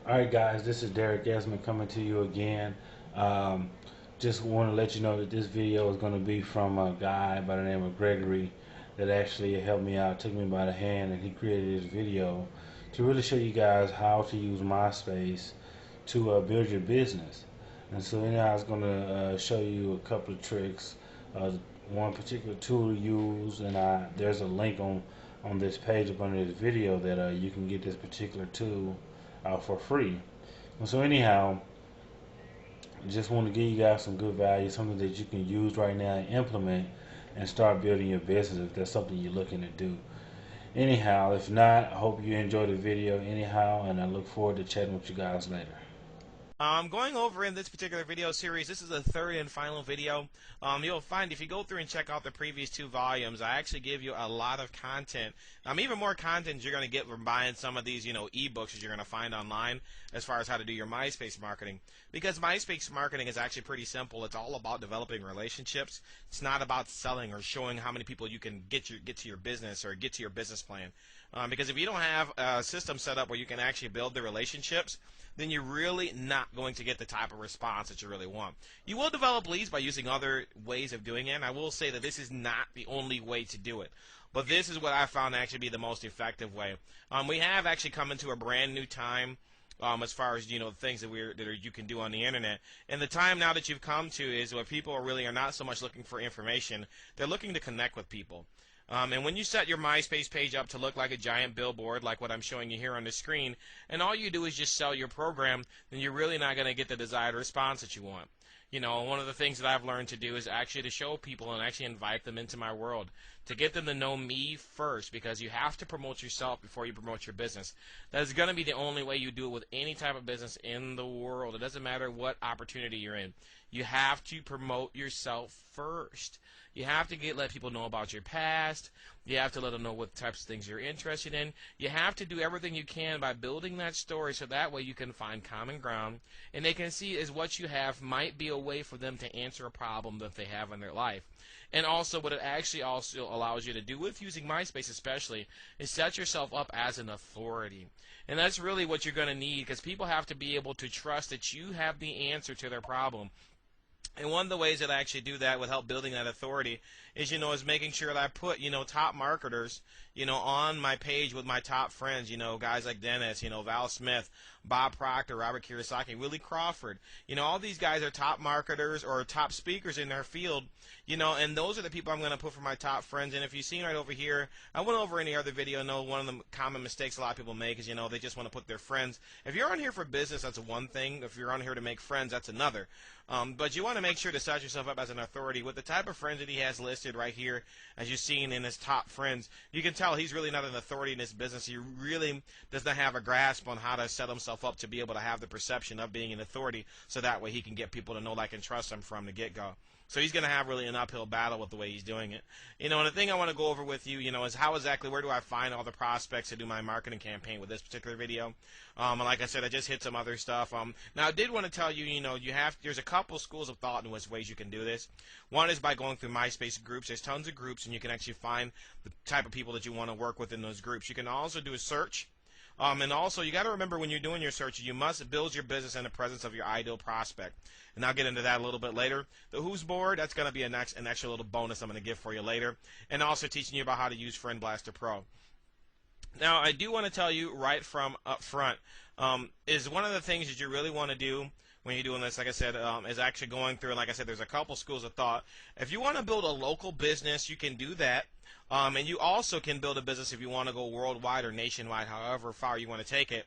All right, guys, this is Derek Esmond coming to you again. Um, just want to let you know that this video is going to be from a guy by the name of Gregory that actually helped me out, took me by the hand, and he created this video to really show you guys how to use MySpace to build your business. And so, anyhow, I was going to show you a couple of tricks, uh, one particular tool to use, and there's a link on this page up under this video that you can get this particular tool for free. And so anyhow, just want to give you guys some good value, something that you can use right now and implement and start building your business if that's something you're looking to do. Anyhow, if not, I hope you enjoyed the video anyhow, and I look forward to chatting with you guys later. Going over in this particular video series, this is the third and final video. You'll find if you go through and check out the previous two volumes, I actually give you a lot of content. Even more content you're going to get from buying some of these, ebooks that you're going to find online as far as how to do your MySpace marketing. Because MySpace marketing is actually pretty simple. It's all about developing relationships. It's not about selling or showing how many people you can get to your business or get to your business plan. Because if you don't have a system set up where you can actually build the relationships, then you're really not going to get the type of response that you really want. You will develop leads by using other ways of doing it, and I will say that this is not the only way to do it. But this is what I found to actually be the most effective way. We have actually come into a brand new time as far as things that you can do on the internet. And the time now that you've come to is where people really are not so much looking for information; they're looking to connect with people. And when you set your MySpace page up to look like a giant billboard, like what I'm showing you here on the screen, and all you do is just sell your program, then you're really not going to get the desired response that you want. One of the things that I've learned to do is actually to show people and actually invite them into my world, to get them to know me first, because you have to promote yourself before you promote your business. That is going to be the only way you do it with any type of business in the world. It doesn't matter what opportunity you're in. You have to promote yourself first. You have to let people know about your past. You have to let them know what types of things you're interested in. You have to do everything you can by building that story so that way you can find common ground and they can see is what you have might be a way for them to answer a problem that they have in their life. And also what it actually also allows you to do with using MySpace especially is set yourself up as an authority. And that's really what you're going to need, because people have to be able to trust that you have the answer to their problem. And one of the ways that I actually do that with help building that authority is making sure that I put, top marketers, on my page with my top friends, guys like Dennis, Val Smith, Bob Proctor, Robert Kiyosaki, Willie Crawford. All these guys are top marketers or top speakers in their field, and those are the people I'm going to put for my top friends. And if you've seen right over here, I went over any other video, one of the common mistakes a lot of people make is, they just want to put their friends. If you're on here for business, that's one thing. If you're on here to make friends, that's another. But you want to make sure to set yourself up as an authority with the type of friends that he has listed right here, as you've seen in his top friends. You can tell he's really not an authority in this business. He really does not have a grasp on how to set himself up to be able to have the perception of being an authority, so that way he can get people to know, like, and trust him from the get-go. So he's going to have really an uphill battle with the way he's doing it. And the thing I want to go over with you, is where do I find all the prospects to do my marketing campaign with this particular video. And like I said, I just hit some other stuff. Now I did want to tell you, there's a couple schools of thought in which ways you can do this. One is by going through MySpace groups. There's tons of groups, and you can actually find the type of people that you want to work with in those groups. You can also do a search. And also, you got to remember when you're doing your search, you must build your business in the presence of your ideal prospect. And I'll get into that a little bit later. The Who's Board, that's going to be an extra little bonus I'm going to give for you later. And also teaching you about how to use Friend Blaster Pro. Now, I do want to tell you right from up front, is one of the things that you really want to do when you're doing this, like I said, is actually going through, and like I said, there's a couple schools of thought. If you want to build a local business, you can do that. And you also can build a business if you want to go worldwide or nationwide, however far you want to take it.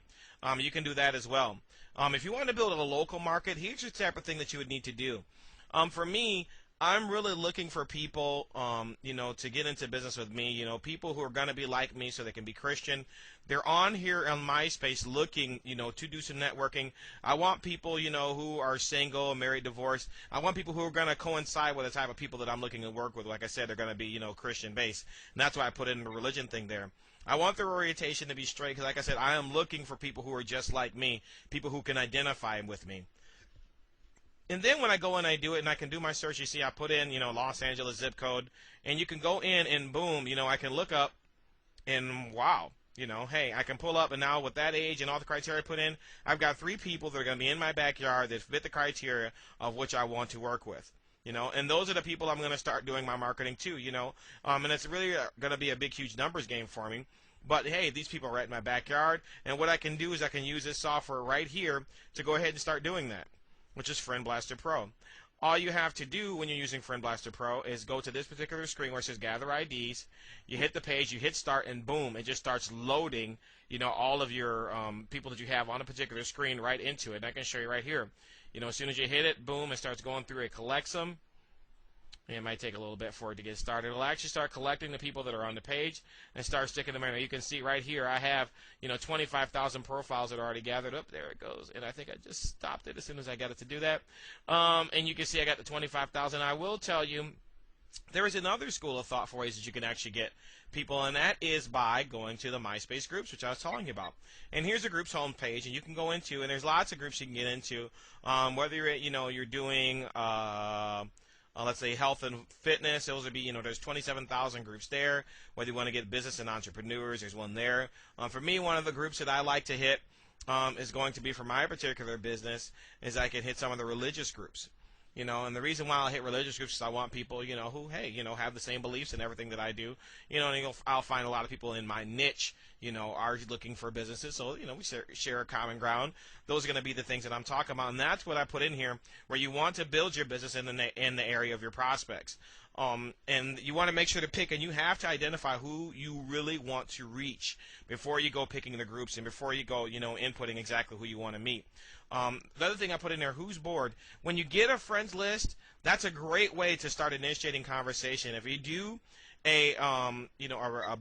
You can do that as well. If you want to build a local market, here's the type of thing that you would need to do. For me, I'm really looking for people, to get into business with me, people who are going to be like me so they can be Christian. They're on here on MySpace looking, to do some networking. I want people, who are single, married, divorced. I want people who are going to coincide with the type of people that I'm looking to work with. Like I said, they're going to be, Christian-based. And that's why I put in the religion thing there. I want their orientation to be straight because, like I said, I am looking for people who are just like me, people who can identify with me. And then when I go and I do it and I can do my search, you see I put in, Los Angeles zip code, and you can go in and boom, I can look up and wow, You know, hey, I can pull up, and now with that age and all the criteria I put in, I've got 3 people that are going to be in my backyard that fit the criteria of which I want to work with. You know, and those are the people I'm going to start doing my marketing to. You know, and it's really going to be a big, huge numbers game for me. But hey, these people are right in my backyard, and what I can do is I can use this software right here to go ahead and start doing that, which is Friend Blaster Pro. All you have to do when you're using Friend Blaster Pro is go to this particular screen where it says Gather IDs. You hit the page, you hit Start, and boom, it just starts loading, you know, all of your people that you have on a particular screen right into it. And I can show you right here. You know, as soon as you hit it, boom, it starts going through. It collects them. It might take a little bit for it to get started. It'll actually start collecting the people that are on the page and start sticking them in. Now you can see right here I have, you know, 25,000 profiles that are already gathered up. There it goes. And I think I just stopped it as soon as I got it to do that. And you can see I got the 25,000. I will tell you, there is another school of thought for ways that you can actually get people, and that is by going to the MySpace groups, which I was telling you about. And here's a group's homepage, and you can go into, and there's lots of groups you can get into, whether you're, you know, you're doing let's say health and fitness. Those would be, you know, there's 27,000 groups there. Whether you want to get business and entrepreneurs, there's one there. For me, one of the groups that I like to hit is going to be, for my particular business, is I can hit some of the religious groups. You know, and the reason why I hit religious groups is I want people, you know, who, hey, you know, have the same beliefs and everything that I do. You know, and I'll find a lot of people in my niche, you know, are looking for businesses. So, you know, we share a common ground. Those are going to be the things that I'm talking about. And that's what I put in here, where you want to build your business in the area of your prospects. And you want to make sure to pick, and you have to identify who you really want to reach before you go picking the groups and before you go, you know, inputting exactly who you want to meet. The other thing I put in there, who's bored. When you get a friends list, that's a great way to start initiating conversation. If you do a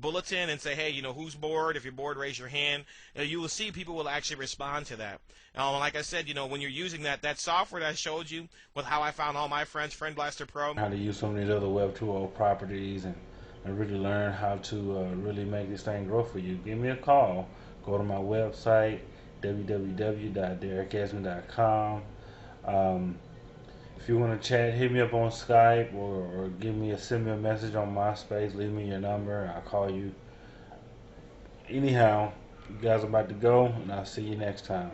bulletin and say, hey, you know, who's bored? If you're bored, raise your hand. You will see people will actually respond to that. Like I said, you know, when you're using that software that I showed you with how I found all my friends, Friend Blaster Pro. How to use some of these other Web 2.0 properties and really learn how to really make this thing grow for you. Give me a call. Go to my website, www.derekesman.com. If you want to chat, hit me up on Skype or send me a message on MySpace. Leave me your number. I'll call you. Anyhow, you guys are about to go, and I'll see you next time.